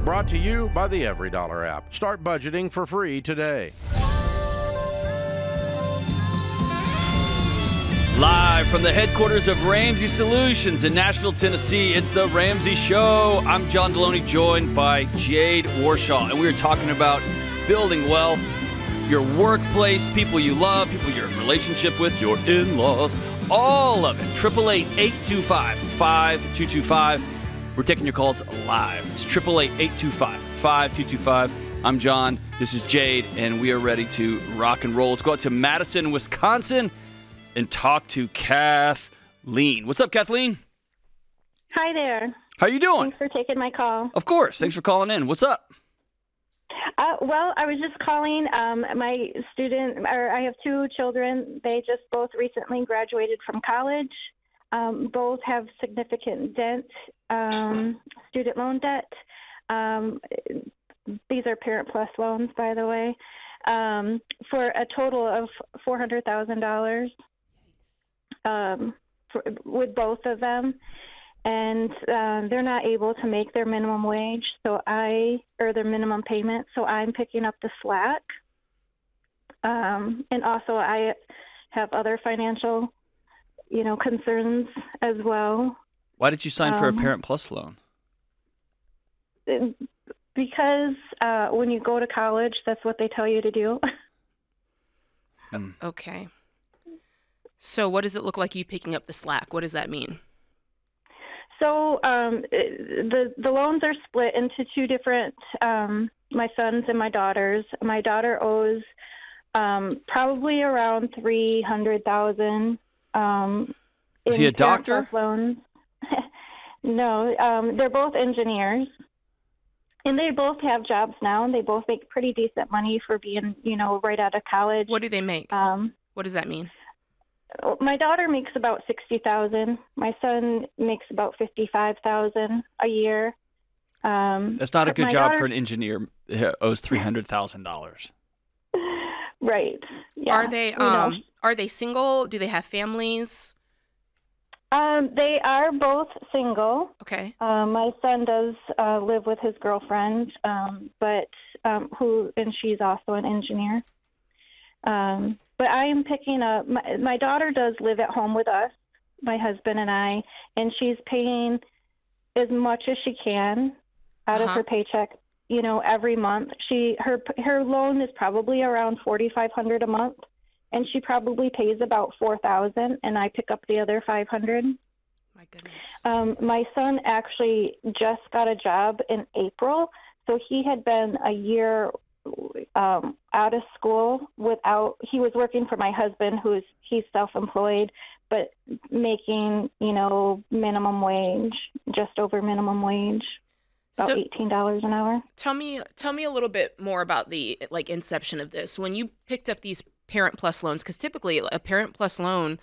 Brought to you by the Every Dollar app. Start budgeting for free today. Live from the headquarters of Ramsey Solutions in Nashville, Tennessee, it's The Ramsey Show. I'm John Delony, joined by Jade Warshaw, and we are talking about building wealth, your workplace, people you love, people you're in relationship with, your in-laws, all of it. 888-825-5225. We're taking your calls live. It's 888-825-5225. I'm John. This is Jade, and we are ready to rock and roll. Let's go out to Madison, Wisconsin, and talk to Kathleen. What's up, Kathleen? Hi there. How you doing? Thanks for taking my call. Of course. Thanks for calling in. What's up? Well, I was just calling my I have two children. They just both recently graduated from college. Both have significant debt, student loan debt. These are Parent Plus loans, by the way, for a total of $400,000 with both of them. And they're not able to make their minimum wage, or their minimum payment, so I'm picking up the slack. And also I have other financial, concerns as well. Why did you sign for a Parent Plus loan? Because when you go to college, that's what they tell you to do. Okay. So what does it look like you picking up the slack? What does that mean? So the loans are split into two different, my son's and my daughter's. My daughter owes probably around $300,000. Is he a doctor? Loans. No, they're both engineers. And they both have jobs now, and they both make pretty decent money for being, right out of college. What do they make? What does that mean? My daughter makes about $60,000. My son makes about $55,000 a year. That's not a good job for an engineer who owes $300,000. Right. Yeah. Are they single? Do they have families? They are both single. Okay. My son does live with his girlfriend, and she's also an engineer. But I am picking up, my daughter does live at home with us, my husband and I, and she's paying as much as she can out of her paycheck, every month. Her loan is probably around $4,500 a month, and she probably pays about $4,000, and I pick up the other $500. My goodness. My son actually just got a job in April, so he had been a year out of school he was working for my husband, he's self-employed, but making, minimum wage, just over minimum wage, about $18 an hour. Tell me a little bit more about the inception of this. When you picked up these Parent Plus loans, because typically a Parent Plus loan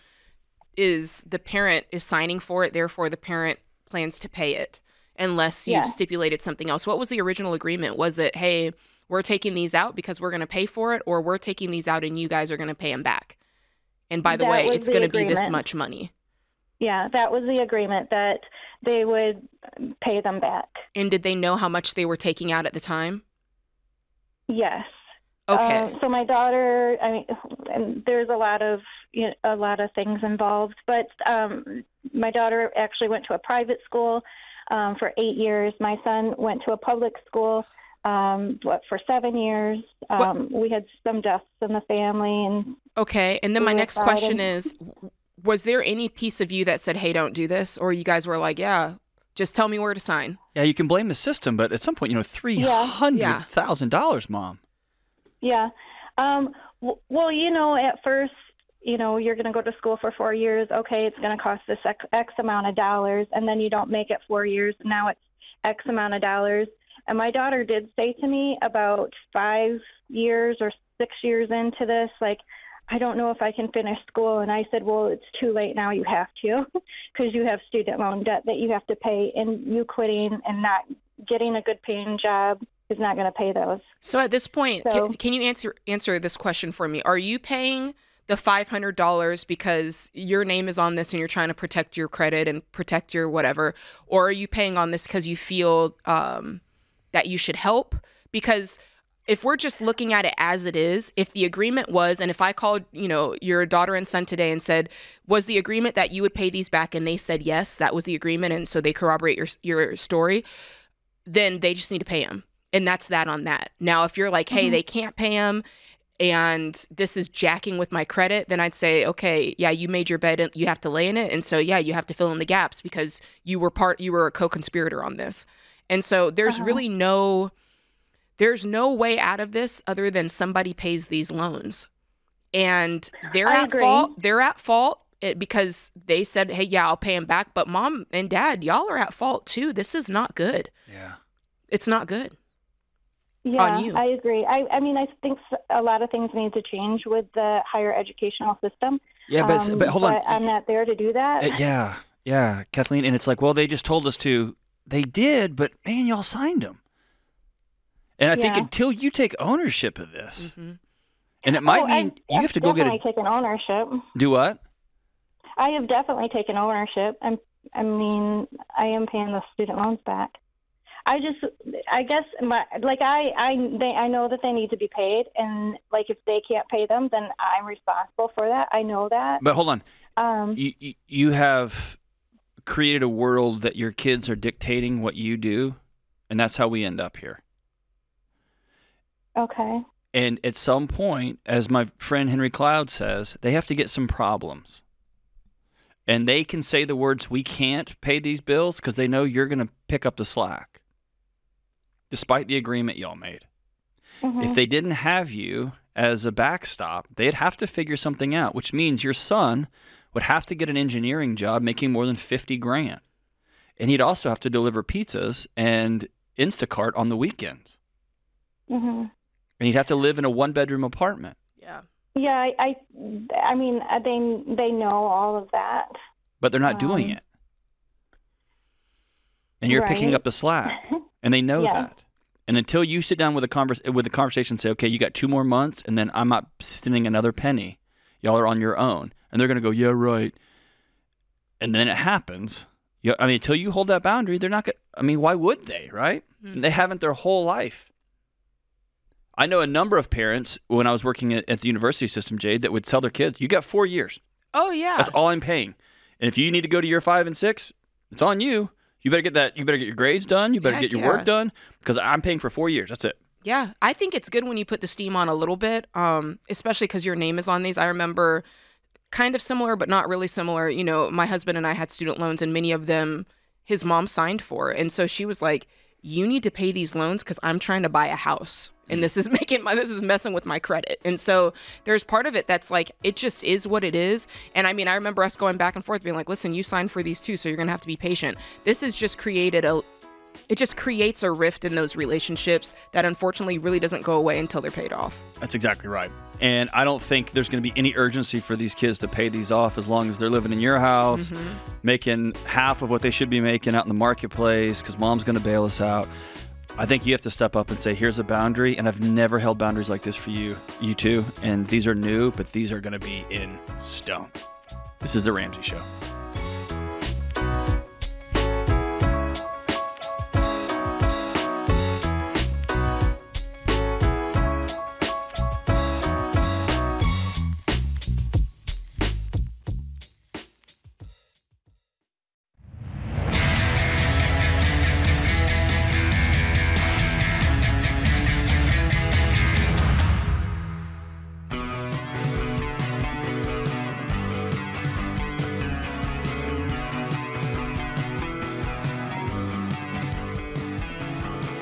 is the parent is signing for it, therefore the parent plans to pay it unless you've stipulated something else. What was the original agreement? Was it, hey, we're taking these out because we're going to pay for it, or we're taking these out and you guys are going to pay them back? And by the way, it's going to be this much money. Yeah, that was the agreement, that they would pay them back. And did they know how much they were taking out at the time? Yes. Okay. So my daughter, there's a lot of things involved, but my daughter actually went to a private school for 8 years. My son went to a public school for 7 years. We had some deaths in the family. Okay, and then my next question is, was there any piece of you that said, hey, don't do this? Or you guys were like, yeah, just tell me where to sign? Yeah, you can blame the system, but at some point, $300,000, Mom. Yeah. Well, at first, you're going to go to school for 4 years. Okay, it's going to cost this X amount of dollars, and then you don't make it 4 years. Now it's X amount of dollars. And my daughter did say to me about 5 years or 6 years into this, I don't know if I can finish school. And I said, well, it's too late now. You have to, because you have student loan debt that you have to pay, and you quitting and not getting a good paying job is not going to pay those. So at this point, can you answer this question for me? Are you paying the $500 because your name is on this and you're trying to protect your credit and protect your whatever? Or are you paying on this because you feel that you should help, because if we're just looking at it as it is, if the agreement was, and if I called, your daughter and son today and said, was the agreement that you would pay these back? And they said, yes, that was the agreement. And so they corroborate your story, then they just need to pay them. And that's that on that. Now, if you're like, hey, they can't pay them and this is jacking with my credit, then I'd say, okay, yeah, you made your bed and you have to lay in it. And so, yeah, you have to fill in the gaps because you were a co-conspirator on this. And so there's really there's no way out of this other than somebody pays these loans. And they're at fault. They're at fault because they said, hey, yeah, I'll pay them back. But mom and dad, y'all are at fault too. This is not good. Yeah. It's not good. Yeah, on you. I agree. I mean, I think a lot of things need to change with the higher educational system. Yeah, but hold on. But I'm not there to do that. Yeah, Kathleen. And it's like, well, they just told us to. They did, but man, y'all signed them. And I think until you take ownership of this, and it might mean you have to go get taken ownership. Do what? I have definitely taken ownership. I am paying the student loans back. I guess I know that they need to be paid, and like if they can't pay them, then I'm responsible for that. I know that. But hold on, you have created a world that your kids are dictating what you do, and that's how we end up here. Okay. And at some point, as my friend Henry Cloud says, they have to get some problems. And they can say the words, we can't pay these bills, because they know you're going to pick up the slack, despite the agreement y'all made. If they didn't have you as a backstop, they'd have to figure something out, which means your son would have to get an engineering job making more than $50,000. And he'd also have to deliver pizzas and Instacart on the weekends. And he'd have to live in a one-bedroom apartment. Yeah. Yeah, I mean, they know all of that. But they're not doing it. And you're picking up the slack. And they know that. And until you sit down with the conversation and say, okay, you got 2 more months, and then I'm not sending another penny. Y'all are on your own. And they're going to go, yeah, right. And then it happens. Until you hold that boundary, they're not going to, why would they, right? They haven't their whole life. I know a number of parents, when I was working at the university system, Jade, that would tell their kids, you got 4 years. Oh, yeah. That's all I'm paying. And if you need to go to year 5 and 6, it's on you. You better get that. You better get your grades done. You better get your work done, because I'm paying for 4 years. That's it. Yeah. I think it's good when you put the steam on a little bit, especially because your name is on these. I remember kind of similar, but not really similar. My husband and I had student loans, and many of them his mom signed for. And so she was like, you need to pay these loans because I'm trying to buy a house, and this is messing with my credit. And so there's part of it that's like, it just is what it is. And I remember us going back and forth being like, listen, you signed for these too, so you're going to have to be patient. This has just creates a rift in those relationships that unfortunately really doesn't go away until they're paid off. That's exactly right. And I don't think there's going to be any urgency for these kids to pay these off as long as they're living in your house, making half of what they should be making out in the marketplace, because mom's going to bail us out. I think you have to step up and say, here's a boundary, and I've never held boundaries like this for you two, and these are new, but these are going to be in stone. This is The Ramsey Show.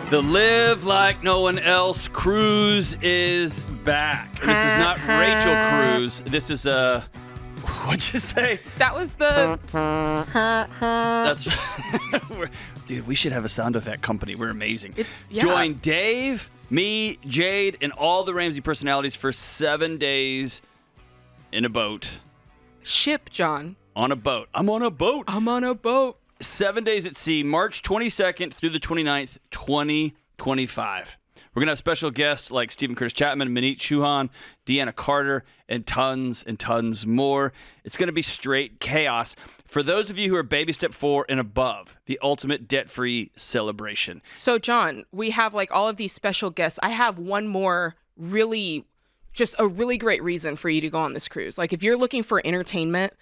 The Live Like No One Else cruise is back. This is not Rachel Cruise. This is what'd you say? That was the That's dude, we should have a sound effect company. We're amazing. Join Dave, me, Jade, and all the Ramsey personalities for 7 days in a boat. Ship, John. On a boat. I'm on a boat. I'm on a boat. 7 days at sea, March 22nd through the 29th, 2025. We're going to have special guests like Stephen Curtis Chapman, Manit Chauhan, Deanna Carter, and tons more. It's going to be straight chaos. For those of you who are baby step 4 and above, the ultimate debt-free celebration. So, John, we have like all of these special guests. I have one more just a really great reason for you to go on this cruise. Like if you're looking for entertainment,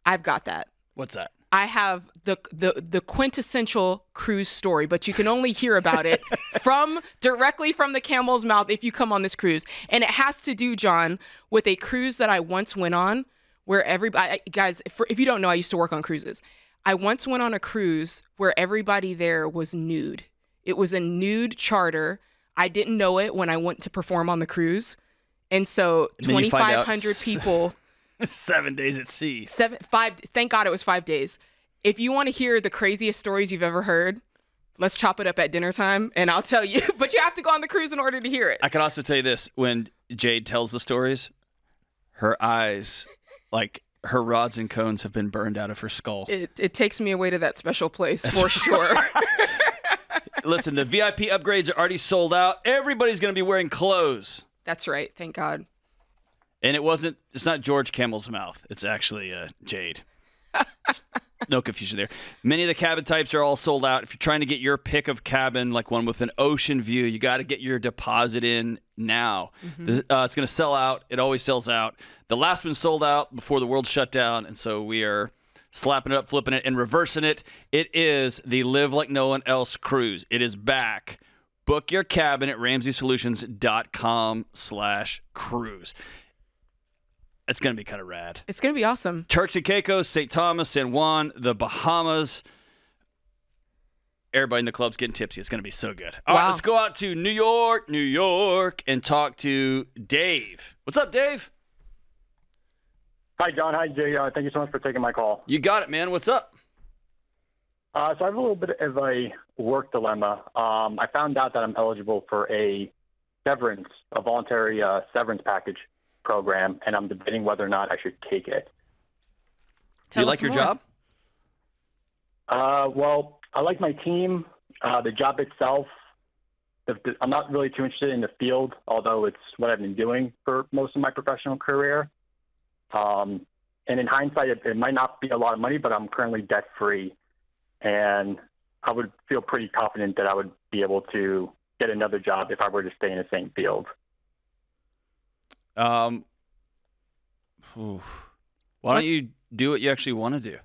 I've got that. What's that? I have the quintessential cruise story, but you can only hear about it directly from the camel's mouth if you come on this cruise. And it has to do, John, with a cruise that I once went on where everybody, guys, if you don't know, I used to work on cruises. I once went on a cruise where everybody there was nude. It was a nude charter. I didn't know it when I went to perform on the cruise. And so 2,500 people. 7 days at sea. Thank God it was 5 days. If you want to hear the craziest stories you've ever heard, let's chop it up at dinner time and I'll tell you. But you have to go on the cruise in order to hear it. I can also tell you this. When Jade tells the stories, her eyes, like her rods and cones have been burned out of her skull. It takes me away to that special place for sure. Listen, the VIP upgrades are already sold out. Everybody's going to be wearing clothes. That's right. Thank God. And it's not George Camel's mouth. It's actually Jade. No confusion there. Many of the cabin types are all sold out. If you're trying to get your pick of cabin, like one with an ocean view, you got to get your deposit in now. Mm-hmm. It's going to sell out. It always sells out. The last one sold out before the world shut down, and so we are slapping it up, flipping it, and reversing it. It is the Live Like No One Else cruise. It is back. Book your cabin at RamseySolutions.com/cruise. It's going to be kind of rad. It's going to be awesome. Turks and Caicos, St. Thomas, San Juan, the Bahamas. Everybody in the club's getting tipsy. It's going to be so good. All right, let's go out to New York, and talk to Dave. What's up, Dave? Hi, John. Hi, Jay. Thank you so much for taking my call. You got it, man. What's up? So I have a little bit of a work dilemma. I found out that I'm eligible for a voluntary severance package program, and I'm debating whether or not I should take it. Do you like your job? Well, I like my team, the job itself. I'm not really too interested in the field, although it's what I've been doing for most of my professional career. And in hindsight, it might not be a lot of money, but I'm currently debt-free, and I would feel pretty confident that I would be able to get another job if I were to stay in the same field. Why don't you do what you actually want to do?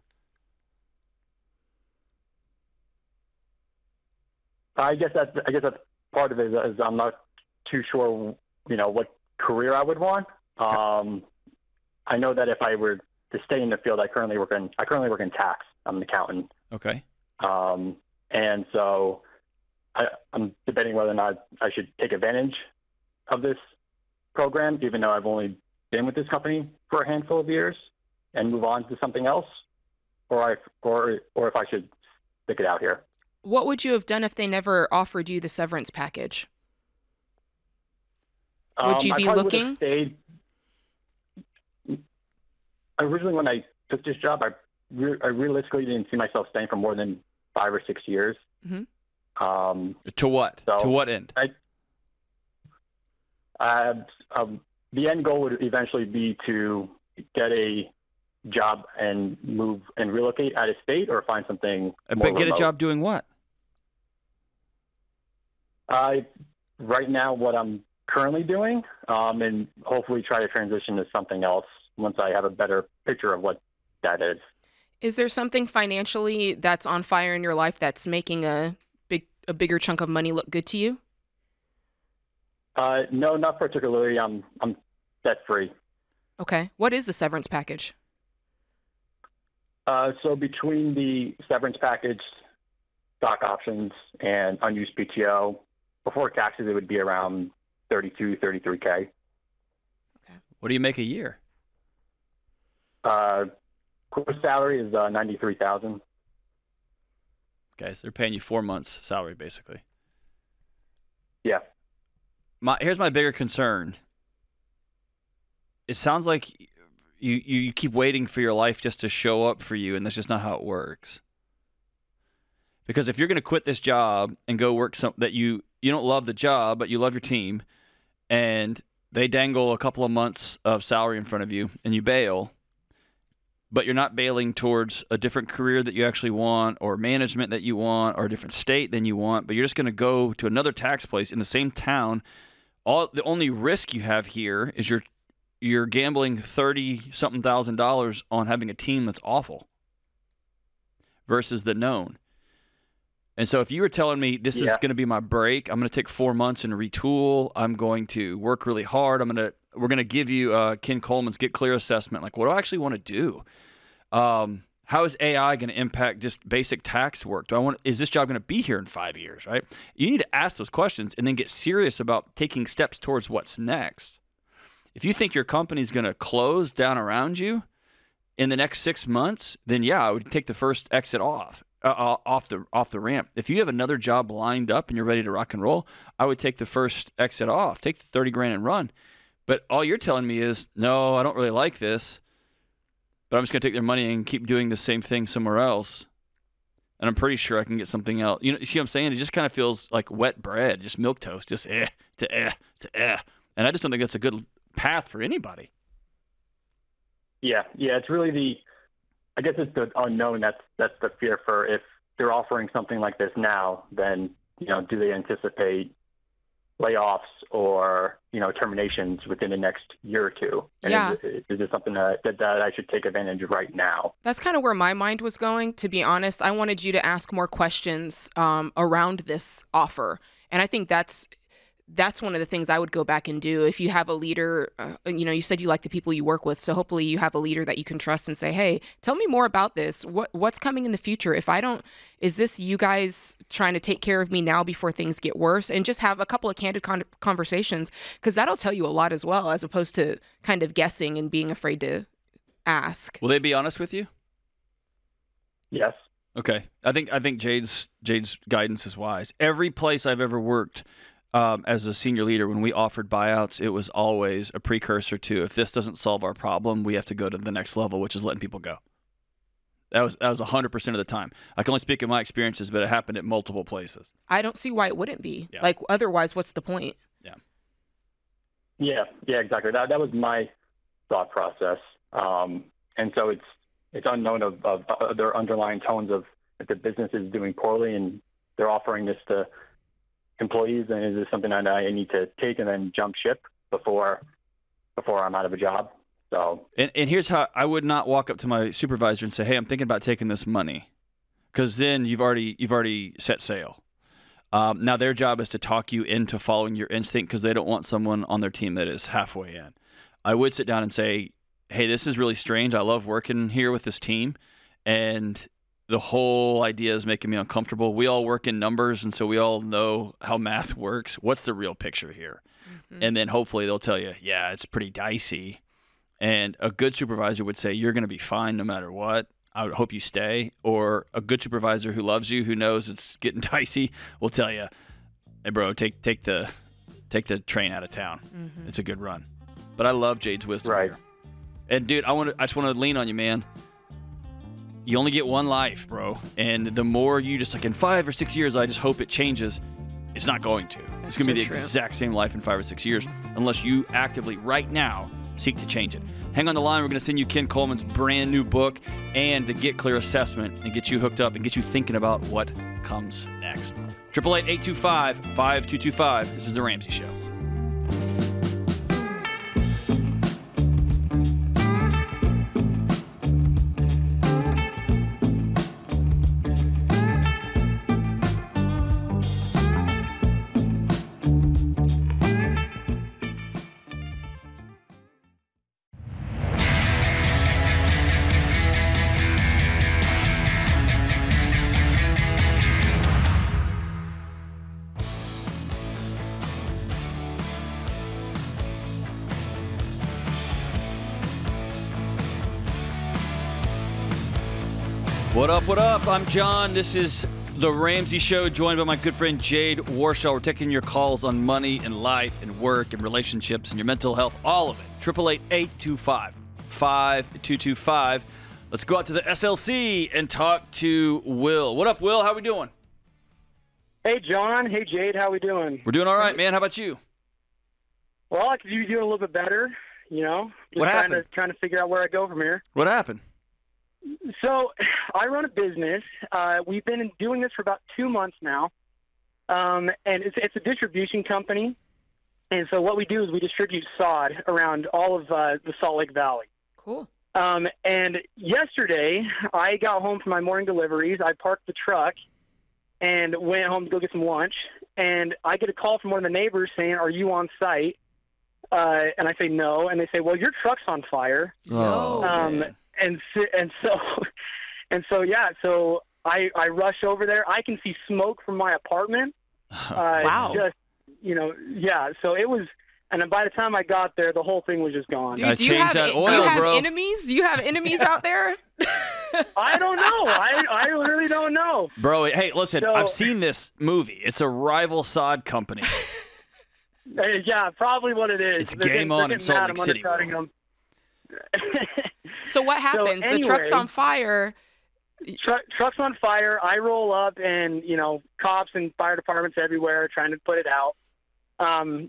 I guess that's part of it. Is I'm not too sure, what career I would want. I know that if I were to stay in the field, I currently work in tax. I'm an accountant. Okay. And so I'm debating whether or not I should take advantage of this program, even though I've only been with this company for a handful of years, and move on to something else, or if I should stick it out here. What would you have done if they never offered you the severance package? Would you be looking? Originally, when I took this job, I realistically didn't see myself staying for more than 5 or 6 years. Mm-hmm. To what? To what end? The end goal would eventually be to get a job and move and relocate out of state, or find something more But get remote. a job doing what? Right now, what I'm currently doing, and hopefully try to transition to something else once I have a better picture of what that is. Is there something financially that's on fire in your life that's making a bigger chunk of money look good to you? No, not particularly. I'm debt free. Okay. What is the severance package? So between the severance package, stock options, and unused PTO, before taxes, it would be around $33K. Okay. What do you make a year? Gross salary is $93,000. Okay, so they're paying you 4 months' salary, basically. Yeah. Here's my bigger concern. It sounds like you keep waiting for your life just to show up for you, and that's just not how it works. Because if you're going to quit this job and go work that you don't love the job, but you love your team, and they dangle a couple of months of salary in front of you, and you bail, but you're not bailing towards a different career that you actually want or management that you want or a different state than you want, but you're just going to go to another tax place in the same town. The only risk you have here is you're gambling $30-something thousand on having a team that's awful versus the known. And so if you were telling me this is going to be my break, I'm going to take 4 months and retool, I'm going to work really hard, we're going to give you Ken Coleman's Get Clear assessment. Like, what do I actually want to do? How is AI going to impact just basic tax work? Is this job going to be here in 5 years, right? You need to ask those questions and then get serious about taking steps towards what's next. If you think your company's going to close down around you in the next 6 months, then yeah, I would take the first exit off the ramp. If you have another job lined up and you're ready to rock and roll, I would take the first exit off. Take the 30 grand and run. But all you're telling me is, no, I don't really like this, but I'm just going to take their money and keep doing the same thing somewhere else. And I'm pretty sure I can get something else. You see what I'm saying? It just kind of feels like wet bread, just milquetoast, just to. And I just don't think that's a good path for anybody. Yeah. It's really I guess it's the unknown. That's the fear for if they're offering something like this now, then, do they anticipate layoffs or, terminations within the next year or two? And is this something that I should take advantage of right now? That's kind of where my mind was going, to be honest. I wanted you to ask more questions around this offer. And I think that's one of the things I would go back and do. If you have a leader, you said you like the people you work with, so hopefully you have a leader that you can trust and say, hey, tell me more about this. What's coming in the future? Is this you guys trying to take care of me now before things get worse? And just have a couple of candid conversations, because that'll tell you a lot as well, as opposed to kind of guessing and being afraid to ask. Will they be honest with you? Yes. Okay. I think Jade's guidance is wise. Every place I've ever worked, as a senior leader, when we offered buyouts, it was always a precursor to, if this doesn't solve our problem, we have to go to the next level, which is letting people go. That was 100% of the time. I can only speak of my experiences, but it happened at multiple places. I don't see why it wouldn't be. Yeah. Like, otherwise, what's the point? Yeah, exactly. That was my thought process. And so it's unknown of their underlying tones of if the business is doing poorly and they're offering this to employees, and is this something that I need to take and then jump ship before I'm out of a job? So and here's how I would not walk up to my supervisor and say, hey, I'm thinking about taking this money, because then you've already set sail. Now their job is to talk you into following your instinct, because they don't want someone on their team that is halfway in. I would sit down and say, hey, this is really strange. I love working here with this team, and the whole idea is making me uncomfortable. We all work in numbers, and so we all know how math works. What's the real picture here? Mm-hmm. And then hopefully they'll tell you, yeah, it's pretty dicey. And a good supervisor would say, you're going to be fine no matter what. I would hope you stay. Or a good supervisor who loves you, who knows it's getting dicey, will tell you, hey, bro, take the train out of town. Mm-hmm. It's a good run. But I love Jade's wisdom here. And, dude, I just want to lean on you, man. You only get one life, bro. And the more you just, like, in 5 or 6 years, I just hope it changes. It's not going to. It's going to be the exact same life in 5 or 6 years, unless you actively, right now, seek to change it. Hang on the line. We're going to send you Ken Coleman's brand new book and the Get Clear assessment, and get you hooked up and get you thinking about what comes next. 888-825-5225. This is The Ramsey Show. What up? I'm John. This is The Ramsey Show, joined by my good friend Jade Warshaw. We're taking your calls on money and life and work and relationships and your mental health, all of it. 888-825-5225. Let's go out to the SLC and talk to Will. What up, Will? How we doing? Hey, John. Hey, Jade. How we doing? We're doing all right, man. How about you? Well, I could be doing a little bit better, Just what happened? Trying to figure out where I go from here. What happened? So I run a business. We've been doing this for about 2 months now, and it's a distribution company. And so what we do is we distribute sod around all of the Salt Lake Valley. Cool. And yesterday, I got home from my morning deliveries. I parked the truck and went home to go get some lunch. And I get a call from one of the neighbors saying, "Are you on site?" And I say, "No." And they say, "Well, your truck's on fire." Oh, So I rush over there. I can see smoke from my apartment. Wow. So it was, and by the time I got there, the whole thing was just gone. Dude, Gotta change that oil, do you have bro. enemies? Do you have enemies out there? I don't know. I really don't know. Bro, hey, listen, So- I've seen this movie. It's a rival sod company. Yeah, probably what it is. It's game on in Salt Lake City, bro. Them. So what happens? anyway, the truck's on fire. Truck's on fire. I roll up, and cops and fire departments everywhere trying to put it out.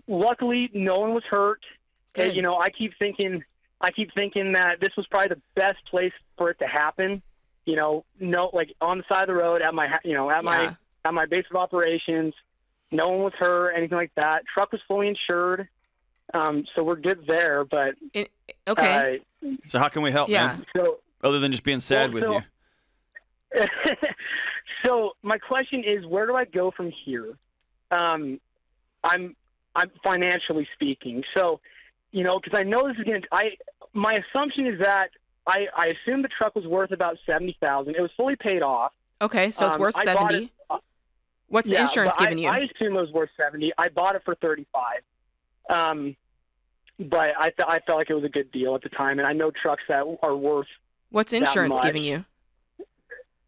Luckily, no one was hurt. Good. I keep thinking that this was probably the best place for it to happen. Like on the side of the road at my at my base of operations. No one was hurt, anything like that. Truck was fully insured, so we're good there. But Okay. So how can we help, Yeah. man? so Other than just being sad with you. So my question is, where do I go from here? I'm financially speaking. So, because I know this is going to. My assumption is that I assumed the truck was worth about $70,000. It was fully paid off. Okay, so it's worth I bought 70. it- What's the insurance but giving you? I assume it was worth 70. I bought it for 35. But I felt like it was a good deal at the time, and I know trucks that are worth. What's insurance much. giving you?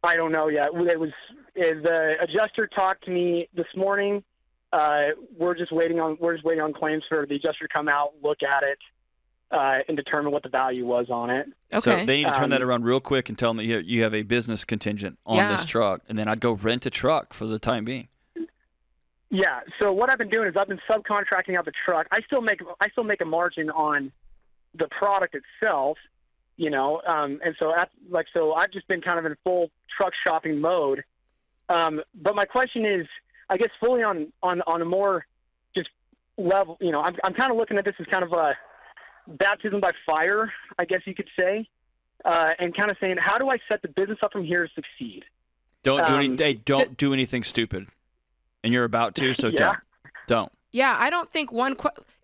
I don't know yet. The adjuster talked to me this morning. We're just waiting on claims for the adjuster to come out, look at it, and determine what the value was on it. Okay. So they need to turn that around real quick and tell them that you have a business contingent on this truck, and then I'd go rent a truck for the time being. Yeah. So what I've been doing is I've been subcontracting out the truck. I still make a margin on the product itself, and so I've just been kind of in full truck shopping mode. But my question is, I guess fully on a more just level, I'm kind of looking at this as kind of a baptism by fire, I guess you could say, and kind of saying, how do I set the business up from here to succeed? Don't do anything stupid, and you're about to, so Yeah. don't. Yeah, I don't think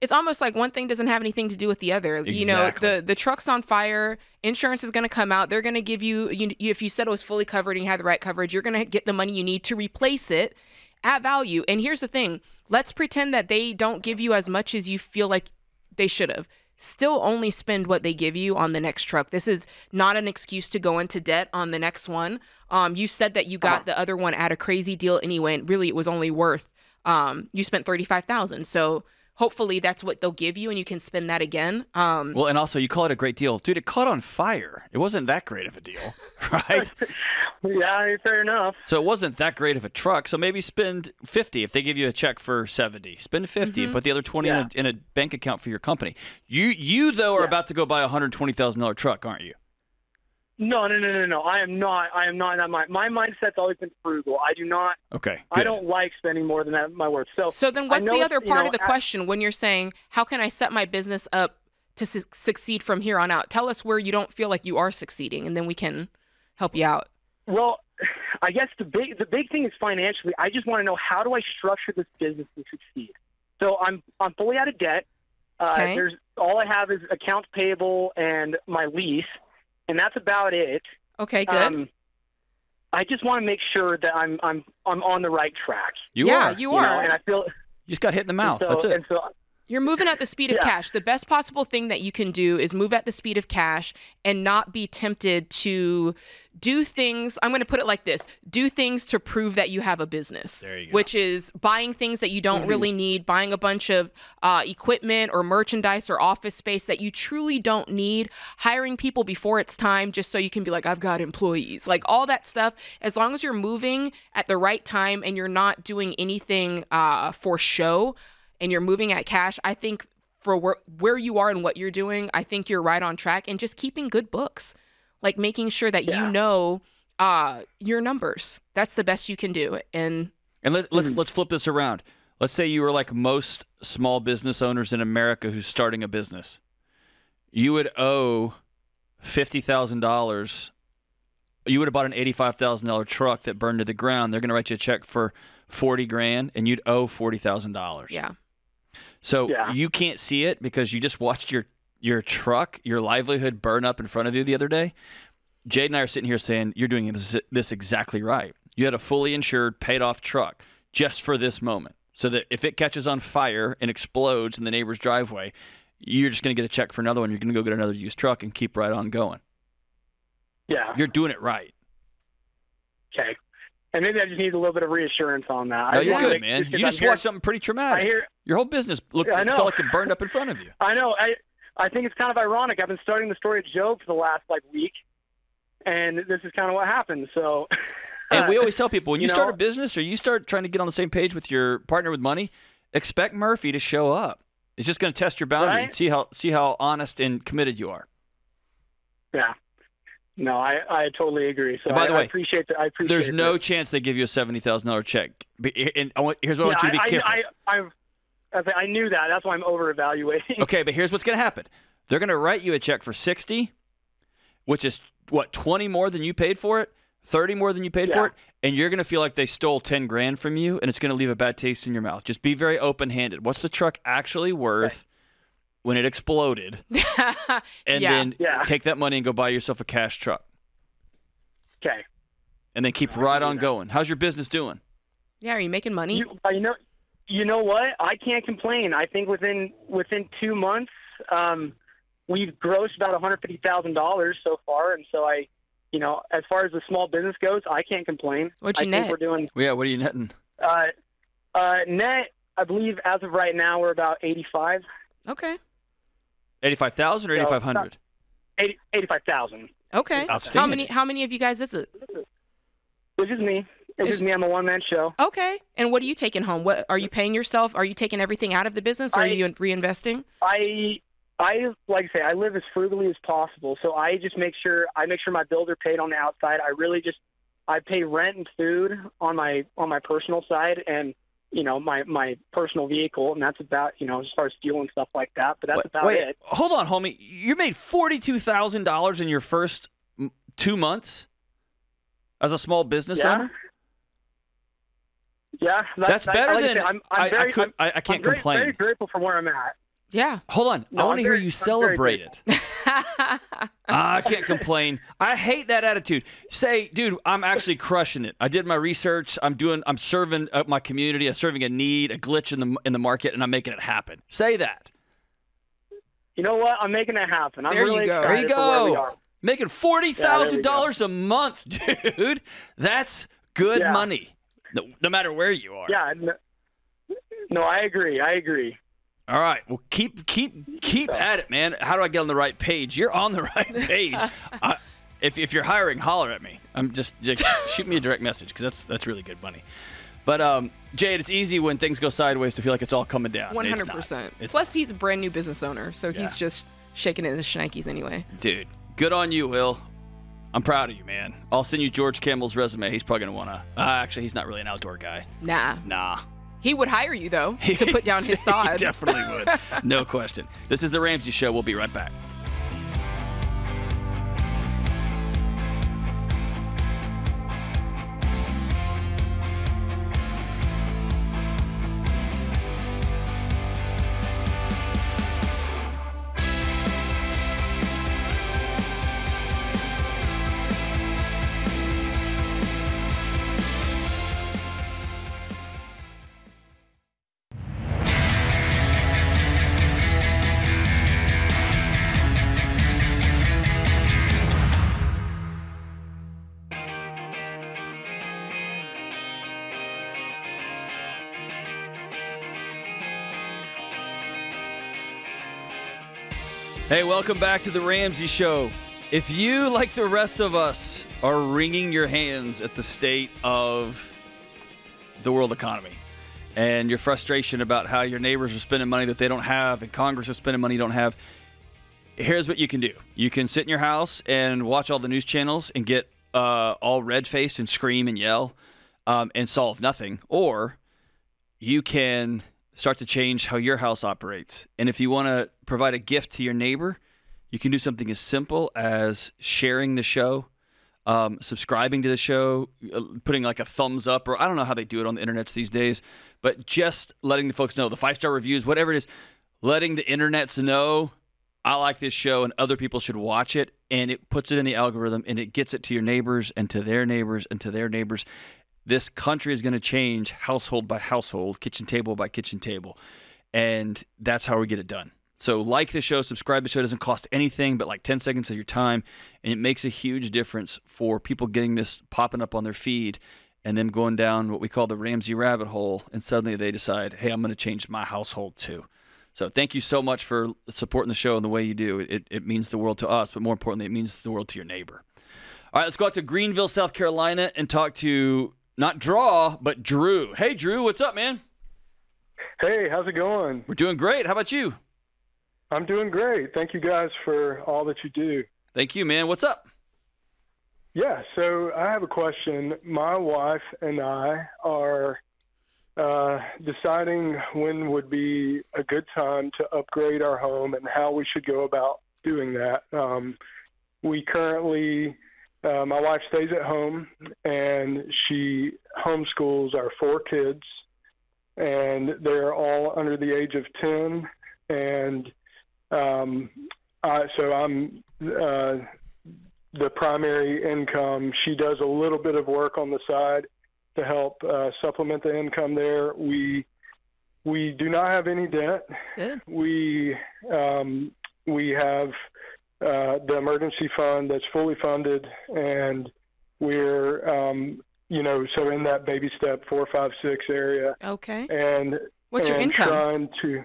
it's almost like one thing doesn't have anything to do with the other. Exactly. The truck's on fire, insurance is going to come out. They're going to give you, if you said it was fully covered and you had the right coverage, you're going to get the money you need to replace it at value. And here's the thing. Let's pretend that they don't give you as much as you feel like they should have. Still only spend what they give you on the next truck. This is not an excuse to go into debt on the next one. You said that you got the other one at a crazy deal anyway, and really it was only worth you spent $35,000. So hopefully that's what they'll give you and you can spend that again. Well, and also you call it a great deal. Dude, it caught on fire. It wasn't that great of a deal, right? Yeah, fair enough. So it wasn't that great of a truck. So maybe spend 50 if they give you a check for 70. Spend 50 and put the other 20 in a bank account for your company. You though are about to go buy a $120,000 truck, aren't you? No. I am not in that mind. My mindset's always been frugal. I do not. Okay. Good. I don't like spending more than that my worth. So then what's I know the other part of the at- question when you're saying, how can I set my business up to succeed from here on out? Tell us where you don't feel like you are succeeding, and then we can help you out. Well, I guess the big thing is financially. I just want to know, how do I structure this business to succeed? So I'm fully out of debt. Okay. There's all I have is accounts payable and my lease, and that's about it. Okay, good. I just want to make sure that I'm on the right track. You are. You are. And I feel You just got hit in the mouth. so, That's it. And so, You're moving at the speed of Yeah. cash. The best possible thing that you can do is move at the speed of cash and not be tempted to do things. I'm going to put it like this. Do things to prove that you have a business. There you go. Which is buying things that you don't really need, buying a bunch of equipment or merchandise or office space that you truly don't need, hiring people before it's time just so you can be like, I've got employees. Like all that stuff. As long as you're moving at the right time and you're not doing anything for show, and you're moving at cash, I think for where you are and what you're doing, I think you're right on track. And just keeping good books. like making sure that you know your numbers. That's the best you can do. And let's flip this around. Let's say you were like most small business owners in America who's starting a business. You would owe $50,000. You would have bought an $85,000 truck that burned to the ground. They're going to write you a check for $40,000, and you'd owe $40,000. Yeah. So you can't see it because you just watched your truck, your livelihood burn up in front of you the other day. Jade and I are sitting here saying, you're doing this exactly right. You had a fully insured, paid-off truck just for this moment, so that if it catches on fire and explodes in the neighbor's driveway, you're just going to get a check for another one. You're going to go get another used truck and keep right on going. Yeah. You're doing it right. Okay. And maybe I just need a little bit of reassurance on that. No, you're good, man. You just watched something pretty traumatic. Your whole business felt like it burned up in front of you. I know. I think it's kind of ironic. I've been starting the story of Job for the last week, and this is kind of what happened. So, and we always tell people, when you start a business or you start trying to get on the same page with your partner with money, expect Murphy to show up. It's just going to test your boundary and see how honest and committed you are. Yeah. No, I totally agree. So by the way, I appreciate that. There's no chance they give you a $70,000 check. And here's what I want you to be careful. I knew that. That's why I'm over-evaluating. Okay, but here's what's going to happen. They're going to write you a check for $60,000, which is, what, $20,000 more than you paid for it, $30,000 more than you paid for it, and you're going to feel like they stole $10,000 from you, and it's going to leave a bad taste in your mouth. Just be very open-handed. What's the truck actually worth when it exploded? And then take that money and go buy yourself a cash truck. Okay. And then keep right on going. How's your business doing? Yeah, are you making money? You know what? I can't complain. I think within 2 months, we've grossed about $150,000 so far, and so as far as the small business goes, I can't complain. What'd you net? Think we're doing. Yeah, what are you netting? Net, I believe, as of right now, we're about 85. Okay. 85,000 or 8,500? 85,000. Okay. Outstanding. How many of you guys is it? It's just me. It's just me. I'm a one-man show. Okay. And what are you taking home? What are you paying yourself? Are you taking everything out of the business, or are you reinvesting? I like I say, I live as frugally as possible. So I just make sure my bills are paid on the outside. I pay rent and food on my personal side, and my personal vehicle, and that's about, as far as fuel and stuff like that. But that's about it. Hold on, homie. You made $42,000 in your first 2 months as a small business owner? Yeah, that's better than. I can't I'm complain. Very grateful for where I'm at. Yeah. Hold on. I want to hear you celebrate it. I can't complain. I hate that attitude. Say, dude, I'm actually crushing it. I did my research. I'm serving my community. I'm serving a need, a glitch in the market, and I'm making it happen. Say that. You know what? I'm making it happen. I'm there really you go. excited there you for where we go. are. Making $40,000 a month, dude. That's good money. No matter where you are. Yeah. No, I agree. All right. Well, keep at it, man. How do I get on the right page? You're on the right page. If you're hiring, holler at me. I'm just shoot me a direct message, because that's really good money. But Jade, it's easy when things go sideways to feel like it's all coming down. 100%. Plus, he's a brand new business owner, so he's just shaking in his shnikes anyway. Dude, good on you, Will. I'm proud of you, man. I'll send you George Campbell's resume. He's probably going to want to. Actually, he's not really an outdoor guy. Nah. He would hire you, though, to put down his sod. He definitely would. No question. This is The Ramsey Show. We'll be right back. Hey, welcome back to The Ramsey Show. If you, like the rest of us, are wringing your hands at the state of the world economy and your frustration about how your neighbors are spending money that they don't have and Congress is spending money you don't have, Here's what you can do. You can sit in your house and watch all the news channels and get all red-faced and scream and yell and solve nothing. Or you can start to change how your house operates. And if you want to provide a gift to your neighbor, you can do something as simple as sharing the show, subscribing to the show, putting like a thumbs up, or I don't know how they do it on the internets these days, but just letting the folks know, the 5-star reviews, whatever it is, letting the internets know, I like this show and other people should watch it, and it puts it in the algorithm and it gets it to your neighbors and to their neighbors and to their neighbors. This country is going to change household by household, kitchen table by kitchen table, and that's how we get it done. So like the show, subscribe to the show. It doesn't cost anything but like 10 seconds of your time, and it makes a huge difference for people getting this popping up on their feed and them going down what we call the Ramsey rabbit hole, and suddenly they decide, hey, I'm going to change my household too. So thank you so much for supporting the show in the way you do. It means the world to us, but more importantly, it means the world to your neighbor. All right, let's go out to Greenville, South Carolina, and talk to not Draw, but Drew. Hey, Drew, what's up, man? Hey, how's it going? We're doing great. How about you? I'm doing great. Thank you guys for all that you do. Thank you, man. What's up? Yeah, so I have a question. My wife and I are deciding when would be a good time to upgrade our home and how we should go about doing that. We currently, my wife stays at home and she homeschools our 4 kids, and they're all under the age of 10. And so I'm the primary income. She does a little bit of work on the side to help supplement the income there. We do not have any debt. Good. We have the emergency fund that's fully funded, and we're so in that baby step 4, 5, 6 area. Okay. And what's your income? Trying to,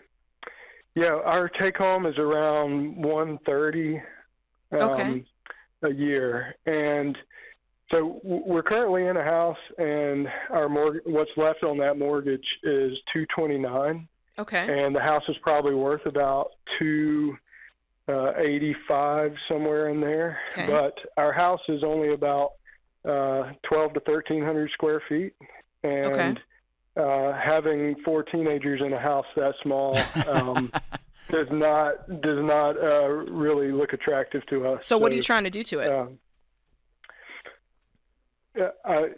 our take home is around $130 a year, and so we're currently in a house, and our what's left on that mortgage is $229. Okay. And the house is probably worth about $285, somewhere in there. Okay. But our house is only about 12 to 1,300 square feet, and having 4 teenagers in a house that small does not really look attractive to us. So what are you trying to do to it?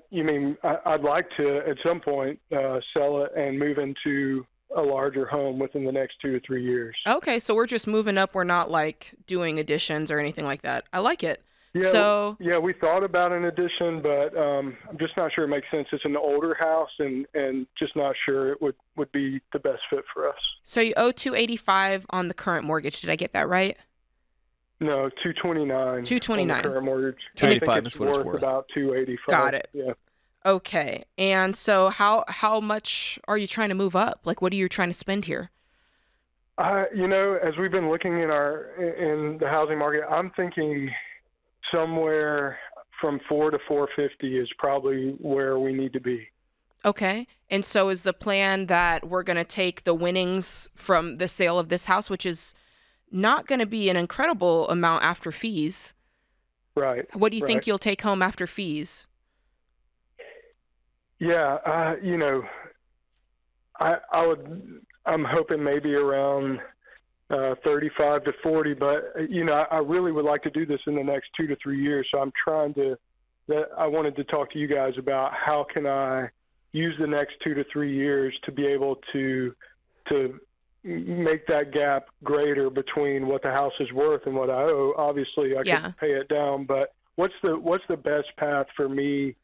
You mean I'd like to at some point sell it and move into a larger home within the next 2 to 3 years. Okay, so we're just moving up. We're not like doing additions or anything like that. I like it. Yeah, so we thought about an addition, but I'm just not sure it makes sense. It's an older house, and just not sure it would be the best fit for us. So you owe $285 on the current mortgage. Did I get that right? No, $229. $229 on the current mortgage. $285 is what it's worth. About $285. Got it. Yeah. Okay. And so how much are you trying to move up? Like, what are you trying to spend here? As we've been looking in the housing market, I'm thinking somewhere from $400 to $450 is probably where we need to be. Okay. And so is the plan that we're going to take the winnings from the sale of this house, which is not going to be an incredible amount after fees. Right. What do you think you'll take home after fees? Yeah, I'm hoping maybe around 35 to 40, but I really would like to do this in the next 2 to 3 years. So I'm I wanted to talk to you guys about how can I use the next 2 to 3 years to be able to make that gap greater between what the house is worth and what I owe. Obviously, I can pay it down, but what's the best path for me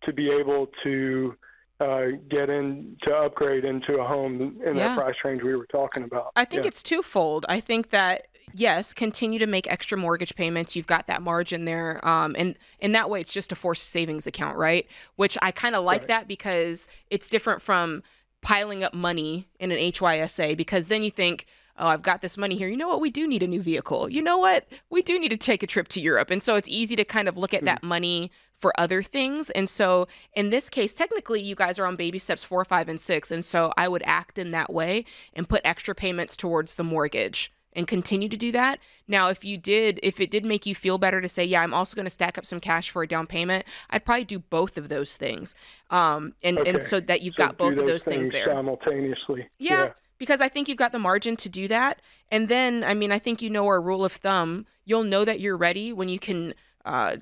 to be able to upgrade into a home in that price range we were talking about? I think it's twofold. I think that, yes, continue to make extra mortgage payments. You've got that margin there. And in that way, it's just a forced savings account, right? Which I kind of like that because it's different from piling up money in an HYSA, because then you think, oh, I've got this money here. You know what? We do need a new vehicle. You know what? We do need to take a trip to Europe. And so it's easy to kind of look at that money for other things. And so in this case, technically, you guys are on baby steps 4, 5, and 6. And so I would act in that way and put extra payments towards the mortgage and continue to do that. Now, if it did make you feel better to say, yeah, I'm also going to stack up some cash for a down payment, I'd probably do both of those things. And so that you've got both of those things there simultaneously. Yeah. Because I think you've got the margin to do that. And then, I mean, I think you know our rule of thumb. You'll know that you're ready when you can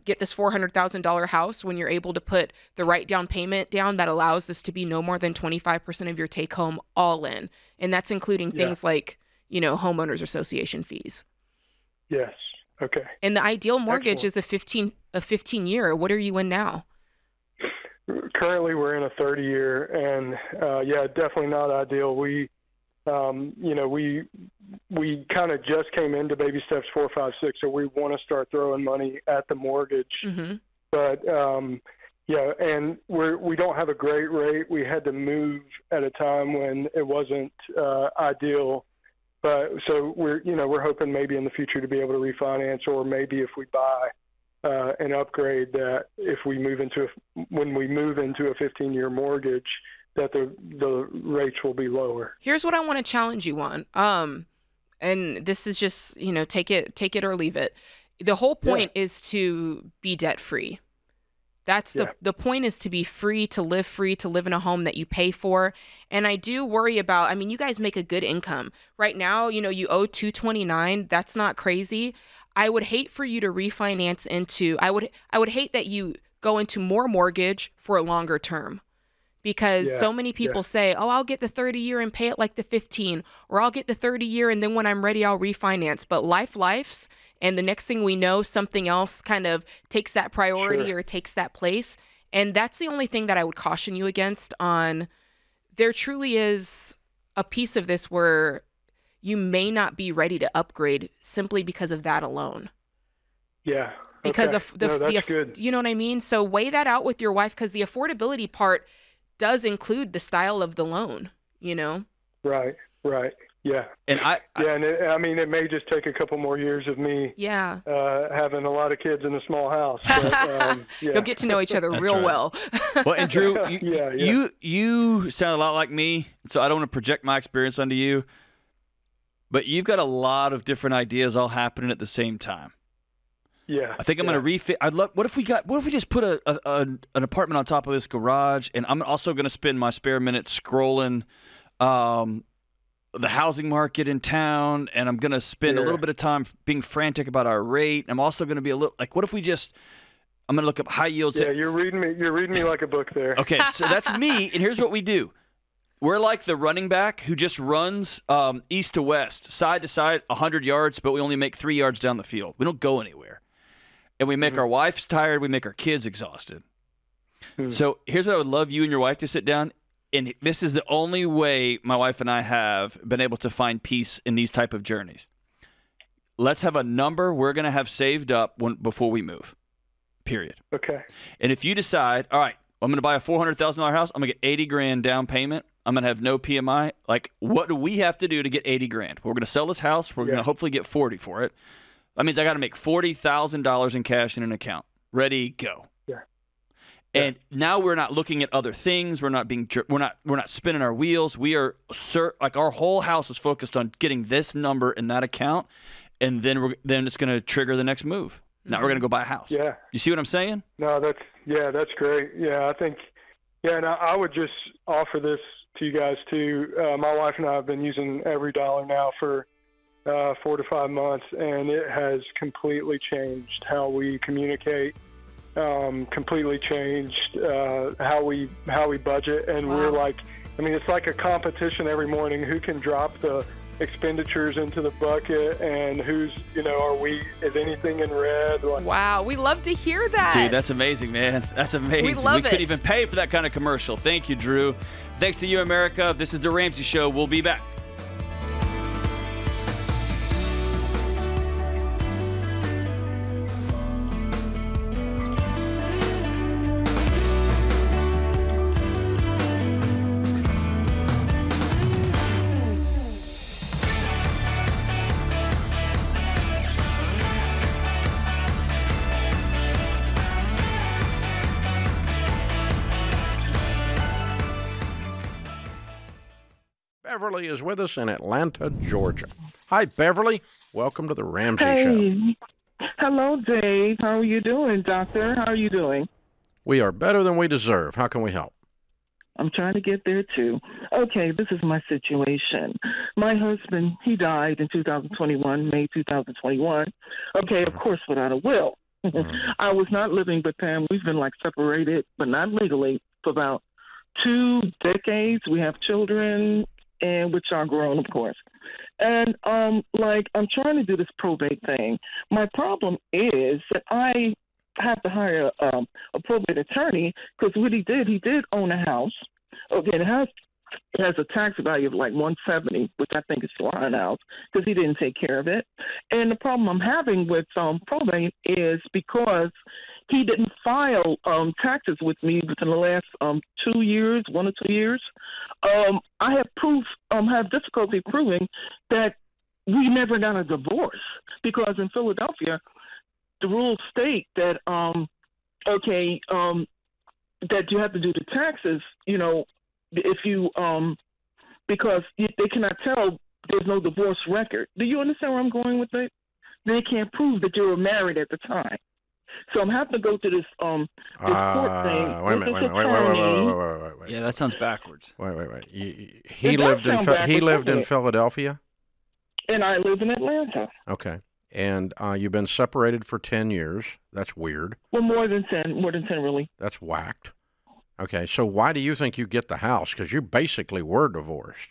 get this $400,000 house, when you're able to put the right down payment down that allows this to be no more than 25% of your take home all in. And that's including things like, you know, homeowners association fees. Yes. Okay. And the ideal mortgage is a 15 year. What are you in now? Currently, we're in a 30-year, and definitely not ideal. We kind of just came into baby steps 4, 5, 6, so we want to start throwing money at the mortgage. Mm-hmm. But and we don't have a great rate. We had to move at a time when it wasn't ideal. But so we're hoping maybe in the future to be able to refinance, or maybe if we buy an upgrade, that if we when we move into a 15-year mortgage, that the rates will be lower. Here's what I want to challenge you on. And this is just, you know, take it or leave it. The whole point is to be debt free. That's the point, is to be free to live in a home that you pay for. And I do worry about, I mean, you guys make a good income right now. You know, you owe $229. That's not crazy. I would hate for you to refinance into, I would hate that you go into more mortgage for a longer term. Because so many people say, oh, I'll get the 30-year and pay it like the 15, or I'll get the 30-year and then when I'm ready, I'll refinance. But life's, and the next thing we know, something else kind of takes that priority or takes that place. And that's the only thing that I would caution you against. On there truly is a piece of this where you may not be ready to upgrade simply because of that alone. Yeah. Because of that's good. You know what I mean? So weigh that out with your wife, because the affordability part does include the style of the loan, you know? Right. Yeah. And I mean, it may just take a couple more years of me having a lot of kids in a small house. But, You'll get to know each other real well. Well, and Drew, you sound a lot like me, so I don't want to project my experience onto you, but you've got a lot of different ideas all happening at the same time. Yeah, I think I'm going to refit. What if we just put an apartment on top of this garage, and I'm also going to spend my spare minutes scrolling the housing market in town, and I'm going to spend a little bit of time being frantic about our rate. I'm also going to be a little like, what if we just? I'm going to look up high yields. Yeah, you're reading me like a book there. Okay, so that's me, and here's what we do. We're like the running back who just runs east to west, side to side, 100 yards, but we only make 3 yards down the field. We don't go anywhere. And we make our wives tired. We make our kids exhausted. So here's what I would love you and your wife to sit down. And this is the only way my wife and I have been able to find peace in these type of journeys. Let's have a number we're going to have saved up before we move, period. Okay. And if you decide, all right, I'm going to buy a $400,000 house, I'm going to get $80,000 down payment, I'm going to have no PMI, like, what do we have to do to get $80,000? We're going to sell this house. We're going to hopefully get 40 for it. That means I got to make $40,000 in cash in an account. Ready, go. Yeah. And now we're not looking at other things. We're not spinning our wheels. We are like, our whole house is focused on getting this number in that account, and then it's going to trigger the next move. Now we're going to go buy a house. Yeah. You see what I'm saying? No, that's great. Yeah, I think and I would just offer this to you guys too. My wife and I have been using Every Dollar now for 4 to 5 months, and it has completely changed how we communicate, completely changed how we budget, and we're like, I mean, it's like a competition every morning. Who can drop the expenditures into the bucket, and who's, is anything in red? Wow, we love to hear that. Dude, that's amazing, man. That's amazing. We love it. We couldn't even pay for that kind of commercial. Thank you, Drew. Thanks to you, America. This is The Ramsey Show. We'll be back. Beverly is with us in Atlanta, Georgia. Hi, Beverly. Welcome to the Ramsey Show. Hello, Dave. How are you doing, Doctor? How are you doing? We are better than we deserve. How can we help? I'm trying to get there, too. Okay, this is my situation. My husband, he died in 2021, May 2021. Okay, of course, without a will. I was not living with him. We've been, separated, but not legally, for about 2 decades. We have children, and which are grown, of course. And, I'm trying to do this probate thing. My problem is that I have to hire a probate attorney because what he did own a house. Okay, the house has a tax value of $170, which I think is still on a house because he didn't take care of it. And the problem I'm having with probate is because he didn't file taxes with me within the last 2 years, 1 or 2 years. I have difficulty proving that we never got a divorce because in Philadelphia, the rules state that that you have to do the taxes, if you because they cannot tell there's no divorce record. Do you understand where I'm going with it? They can't prove that you were married at the time. So I'm having to go through this court thing. Wait a minute. Yeah, that sounds backwards. Wait. He lived in Philadelphia? And I live in Atlanta. Okay. And you've been separated for 10 years. That's weird. Well, more than 10, really. That's whacked. Okay, so why do you think you get the house? Because you basically were divorced.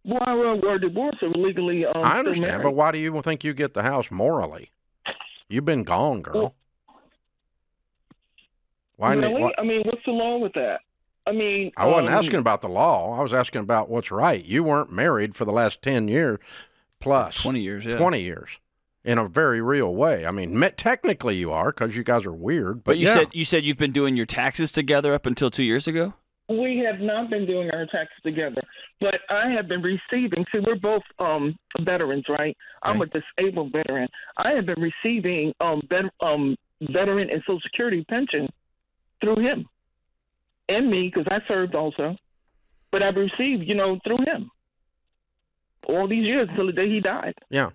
Well, we're divorced or legally I understand, but why do you think you get the house morally? You've been gone, girl. Why? Really? I mean, what's the law with that? I mean... I wasn't asking about the law. I was asking about what's right. You weren't married for the last 10 years plus. 20 years, yeah. 20 years. In a very real way. I mean, technically you are because you guys are weird. But you said you've been doing your taxes together up until 2 years ago? We have not been doing our taxes together, but I have been receiving. See, we're both veterans, right? I'm a disabled veteran. I have been receiving veteran and Social Security pension through him and me because I served also. But I've received, through him all these years until the day he died. Yeah.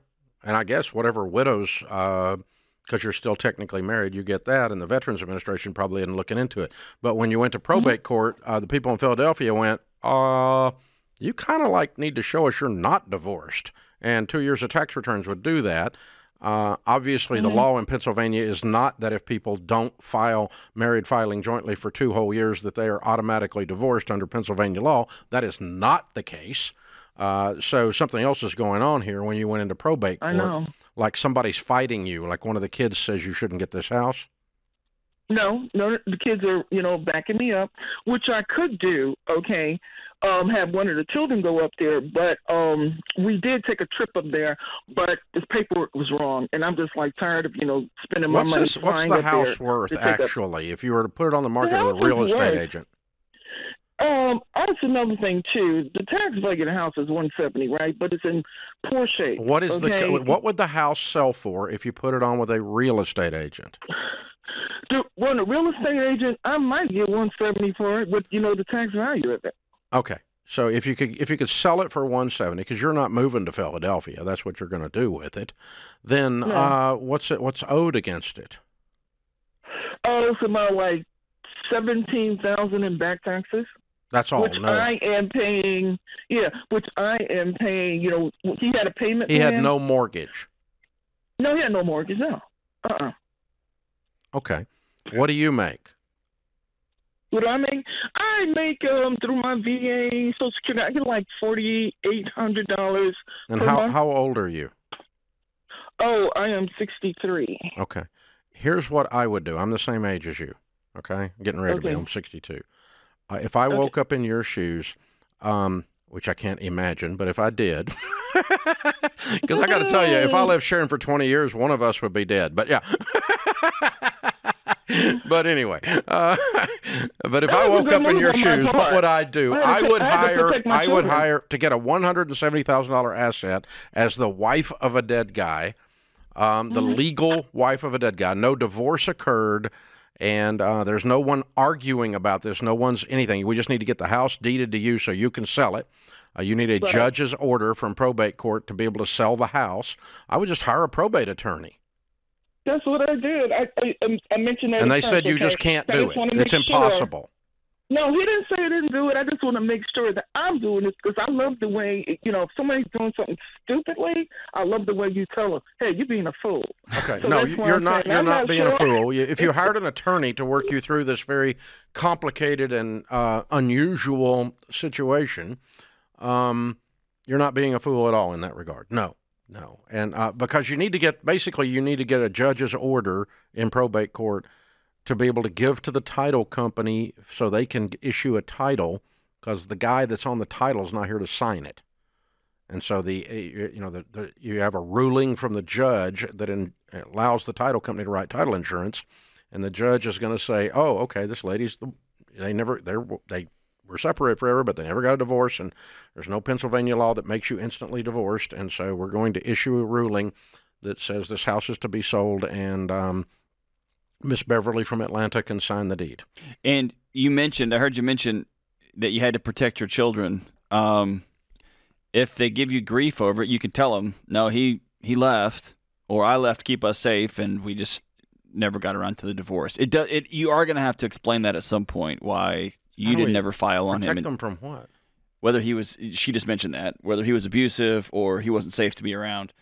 And I guess whatever widows, because you're still technically married, you get that, and the Veterans Administration probably isn't looking into it. But when you went to probate court, the people in Philadelphia went, you kind of need to show us you're not divorced. And 2 years of tax returns would do that. Obviously, the law in Pennsylvania is not that if people don't file married filing jointly for 2 whole years that they are automatically divorced under Pennsylvania law. That is not the case. So something else is going on here when you went into probate court. I know. Like somebody's fighting you, like one of the kids says you shouldn't get this house? No, the kids are, backing me up, which I could do, okay, have one of the children go up there, but we did take a trip up there, but this paperwork was wrong, and I'm just, tired of, spending my money. What's the house worth, actually, if you were to put it on the market with a real estate agent? That's another thing too. The tax value of the house is $170, right? But it's in poor shape. What would the house sell for if you put it on with a real estate agent? A real estate agent, I might get $170 for it, with the tax value of it. Okay, so if you could sell it for $170, because you're not moving to Philadelphia, that's what you're going to do with it. Then what's owed against it? Oh, it's about $17,000 in back taxes. That's all. Which I am paying. Yeah, which I am paying. He had a payment. He had no mortgage. No, he had no mortgage. No. Okay. What do you make? What do I make? I make through my VA Social Security. I get $4,800. And how old are you? Oh, I am 63. Okay. Here's what I would do. I'm the same age as you. Okay, getting ready to be. I'm 62. If I woke up in your shoes, which I can't imagine, but if I did, because I got to tell you, if I lived sharing for 20 years, one of us would be dead. But yeah. But anyway, but if I woke up in your shoes, what would I do? I would hire to get a $170,000 asset as the wife of a dead guy, the legal wife of a dead guy. No divorce occurred. And there's no one arguing about this. No one's anything. We just need to get the house deeded to you so you can sell it. You need a judge's order from probate court to be able to sell the house. I would just hire a probate attorney. That's what I did. I mentioned that. And they said you just can't do it. It's impossible. No, he didn't say he didn't do it. I just want to make sure that I'm doing this because I love the way, if somebody's doing something stupidly, I love the way you tell them, hey, you're being a fool. Okay, so no, you're not being a fool. If you hired an attorney to work you through this very complicated and unusual situation, you're not being a fool at all in that regard. No. And because you need to get a judge's order in probate court to be able to give to the title company so they can issue a title, because the guy that's on the title is not here to sign it. And so you have a ruling from the judge that allows the title company to write title insurance, and the judge is going to say, oh, okay, this lady's they were separated forever, but they never got a divorce, and there's no Pennsylvania law that makes you instantly divorced, and so we're going to issue a ruling that says this house is to be sold, and Miss Beverly from Atlanta can sign the deed. And I heard you mention that you had to protect your children. If they give you grief over it, you can tell them, no, he left, or I left to keep us safe, and we just never got around to the divorce. You are going to have to explain that at some point, why you didn't never file on him. Protect them from what? Whether she just mentioned that, whether he was abusive or he wasn't safe to be around.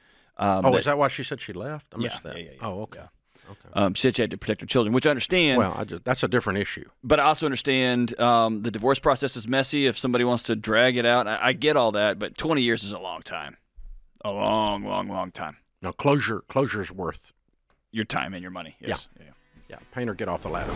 Is that why she said she left? I missed that. Yeah. Oh, okay. Yeah. Okay. She said you had to protect her children, which I understand. Well, that's a different issue. But I also understand the divorce process is messy. If somebody wants to drag it out, I get all that. But 20 years is a long time, a long, long, long time. Now, closure's worth your time and your money. Yes. Yeah. Painter, get off the ladder.